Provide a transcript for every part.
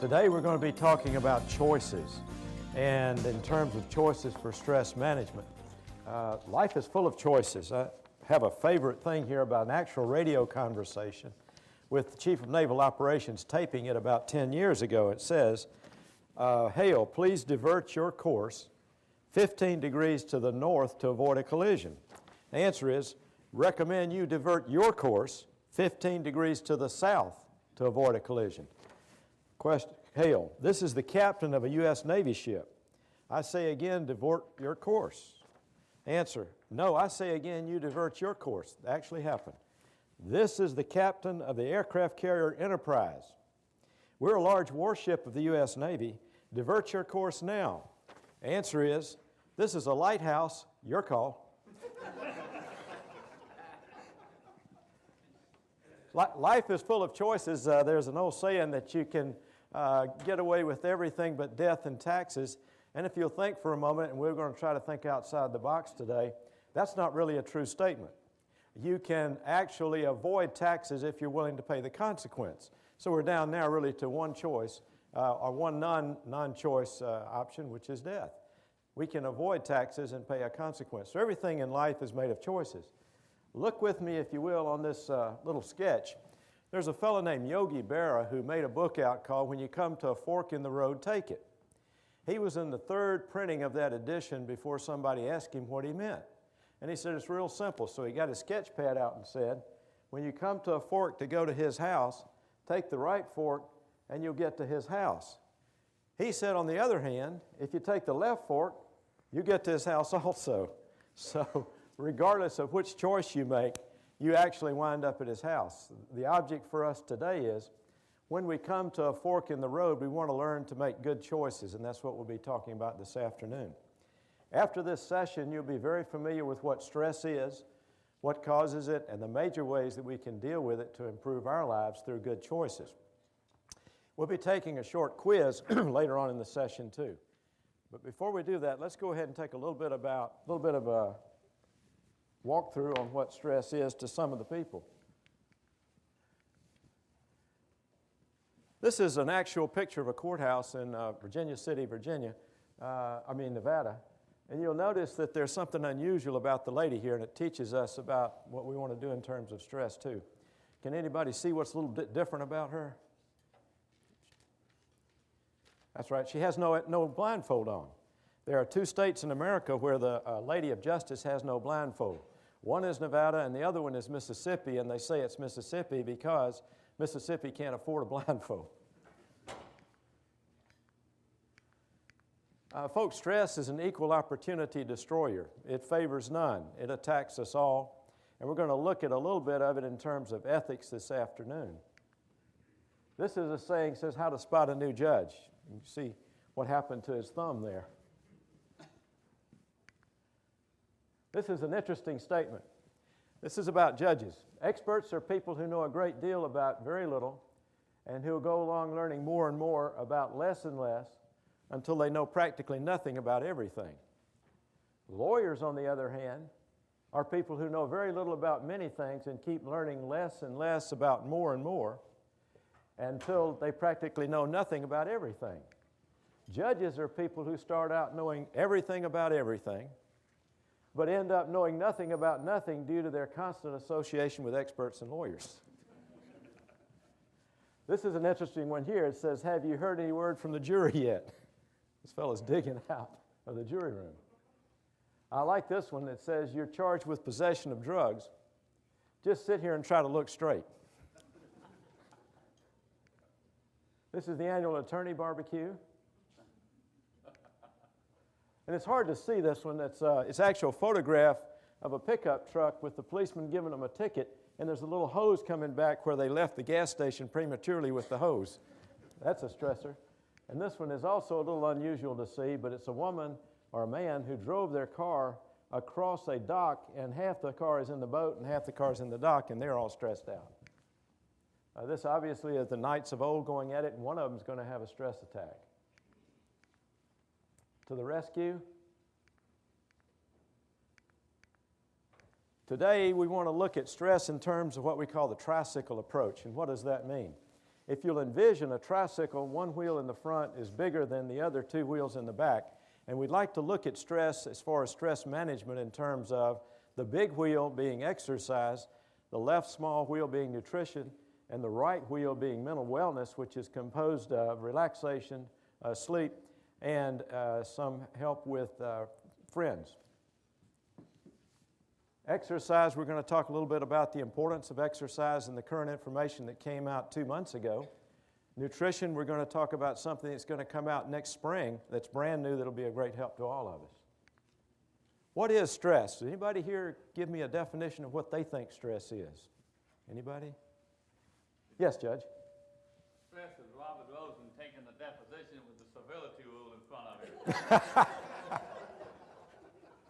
Today we're going to be talking about choices, and in terms of choices for stress management. Life is full of choices. I have a favorite thing here about an actual radio conversation with the Chief of Naval Operations taping it about 10 years ago. It says, Hale, please divert your course 15 degrees to the north to avoid a collision. The answer is, recommend you divert your course 15 degrees to the south to avoid a collision. Question, Hale, this is the captain of a U.S. Navy ship. I say again, divert your course. Answer, no, I say again, you divert your course. It actually happened. This is the captain of the aircraft carrier Enterprise. We're a large warship of the U.S. Navy. Divert your course now. Answer is, this is a lighthouse, your call. Life is full of choices. There's an old saying that you can get away with everything but death and taxes. And if you'll think for a moment, and we're going to try to think outside the box today, that's not really a true statement. You can actually avoid taxes if you're willing to pay the consequence. So we're down now really to one choice, or one non-choice option, which is death. We can avoid taxes and pay a consequence. So everything in life is made of choices. Look with me, if you will, on this little sketch. There's a fellow named Yogi Berra who made a book out called When You Come to a Fork in the Road, Take It. He was in the third printing of that edition before somebody asked him what he meant. And he said, it's real simple. So he got his sketch pad out and said, when you come to a fork to go to his house, take the right fork and you'll get to his house. He said, on the other hand, if you take the left fork, you get to his house also. So regardless of which choice you make, you actually wind up at his house. The object for us today is, when we come to a fork in the road, we want to learn to make good choices, and that's what we'll be talking about this afternoon. After this session, you'll be very familiar with what stress is, what causes it, and the major ways that we can deal with it to improve our lives through good choices. We'll be taking a short quiz later on in the session too. But before we do that, let's go ahead and take a little bit of a walkthrough on what stress is to some of the people. This is an actual picture of a courthouse in Virginia City, Nevada. And you'll notice that there's something unusual about the lady here, and it teaches us about what we want to do in terms of stress too. Can anybody see what's a little bit different about her? That's right, she has no blindfold on. There are two states in America where the Lady of Justice has no blindfold. One is Nevada and the other one is Mississippi, and they say it's Mississippi because Mississippi can't afford a blindfold. Folks, stress is an equal opportunity destroyer. It favors none. It attacks us all. And we're going to look at a little bit of it in terms of ethics this afternoon. This is a saying, says how to spot a new judge. You can see what happened to his thumb there. This is an interesting statement. This is about judges. Experts are people who know a great deal about very little and who will go along learning more and more about less and less until they know practically nothing about everything. Lawyers, on the other hand, are people who know very little about many things and keep learning less and less about more and more until they practically know nothing about everything. Judges are people who start out knowing everything about everything, but end up knowing nothing about nothing due to their constant association with experts and lawyers. This is an interesting one here. It says, have you heard any word from the jury yet? This fellow's digging out of the jury room. I like this one that says, you're charged with possession of drugs. Just sit here and try to look straight. This is the annual attorney barbecue. And it's hard to see this one. It's an actual photograph of a pickup truck with the policeman giving them a ticket, and there's a little hose coming back where they left the gas station prematurely with the hose. That's a stressor. And this one is also a little unusual to see, but it's a woman or a man who drove their car across a dock, and half the car is in the boat and half the car is in the dock, and they're all stressed out. This obviously is the knights of old going at it, and one of them is going to have a stress attack. To the rescue. Today we want to look at stress in terms of what we call the tricycle approach. And what does that mean? if you'll envision a tricycle, one wheel in the front is bigger than the other two wheels in the back. And we'd like to look at stress as far as stress management in terms of the big wheel being exercise, the left small wheel being nutrition, and the right wheel being mental wellness, which is composed of relaxation, sleep, and some help with friends. Exercise, we're going to talk a little bit about the importance of exercise and the current information that came out 2 months ago. Nutrition, we're going to talk about something that's going to come out next spring that's brand new that'll be a great help to all of us. What is stress? Does anybody here give me a definition of what they think stress is? Anybody? Yes, Judge? Stress is Robert Rosen taking the deposition with the civility rule in front of him.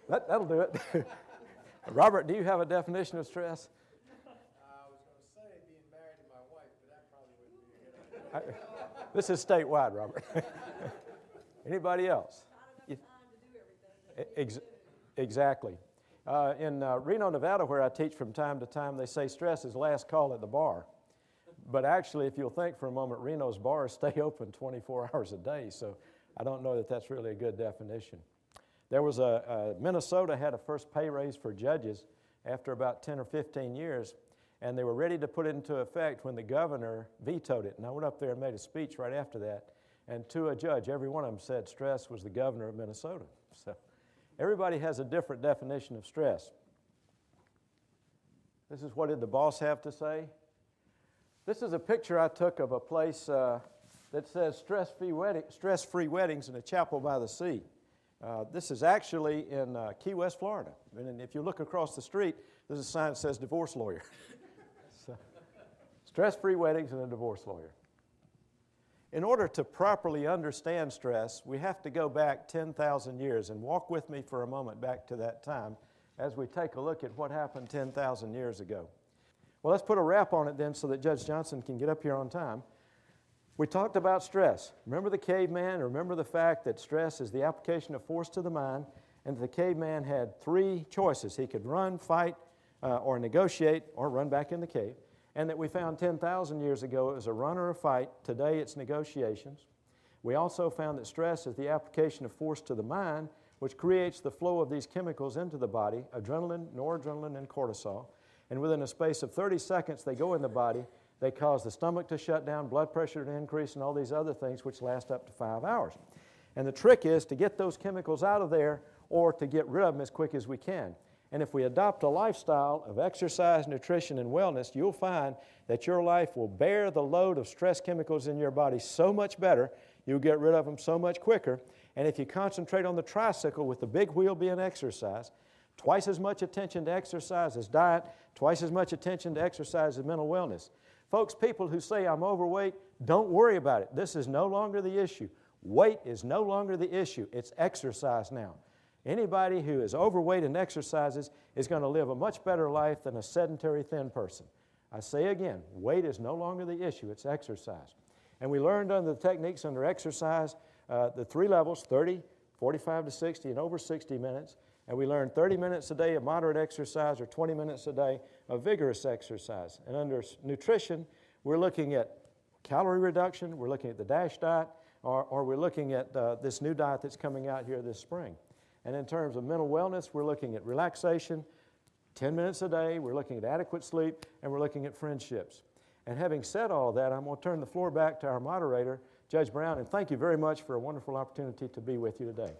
That'll do it. Robert, do you have a definition of stress? I was going to say being married to my wife, but that probably wouldn't be a good idea. This is statewide, Robert. Anybody else? Not enough time to do everything. Exactly. In Reno, Nevada, where I teach from time to time, they say stress is last call at the bar. But actually, if you'll think for a moment, Reno's bars stay open 24 hours a day, so I don't know that that's really a good definition. There was Minnesota had a first pay raise for judges after about 10 or 15 years, and they were ready to put it into effect when the governor vetoed it. And I went up there and made a speech right after that, and to a judge, every one of them said stress was the governor of Minnesota. So everybody has a different definition of stress. This is what did the boss have to say? This is a picture I took of a place that says stress-free weddings in a chapel by the sea. This is actually in Key West, Florida. And if you look across the street, there's a sign that says divorce lawyer. So, stress-free weddings and a divorce lawyer. In order to properly understand stress, we have to go back 10,000 years and walk with me for a moment back to that time as we take a look at what happened 10,000 years ago. Well, let's put a wrap on it then so that Judge Johnson can get up here on time. We talked about stress. Remember the caveman? Remember the fact that stress is the application of force to the mind, and the caveman had 3 choices. He could run, fight, or negotiate, or run back in the cave. And that we found 10,000 years ago it was a run or a fight. Today it's negotiations. We also found that stress is the application of force to the mind, which creates the flow of these chemicals into the body, adrenaline, noradrenaline, and cortisol. And within a space of 30 seconds they go in the body. They cause the stomach to shut down, blood pressure to increase, and all these other things which last up to 5 hours. And the trick is to get those chemicals out of there or to get rid of them as quick as we can. And if we adopt a lifestyle of exercise, nutrition, and wellness, you'll find that your life will bear the load of stress chemicals in your body so much better, you'll get rid of them so much quicker. And if you concentrate on the tricycle with the big wheel being exercise, twice as much attention to exercise as diet, twice as much attention to exercise as mental wellness. Folks, people who say I'm overweight, don't worry about it. This is no longer the issue. Weight is no longer the issue. It's exercise now. Anybody who is overweight and exercises is going to live a much better life than a sedentary, thin person. I say again, weight is no longer the issue. It's exercise. And we learned under the techniques under exercise, the 3 levels, 30, 45 to 60, and over 60 minutes. And we learned 30 minutes a day of moderate exercise or 20 minutes a day of vigorous exercise. And under nutrition, we're looking at calorie reduction, we're looking at the DASH diet, or we're looking at this new diet that's coming out here this spring. And in terms of mental wellness, we're looking at relaxation, 10 minutes a day, we're looking at adequate sleep, and we're looking at friendships. And having said all that, I'm going to turn the floor back to our moderator, Judge Brown, and thank you very much for a wonderful opportunity to be with you today.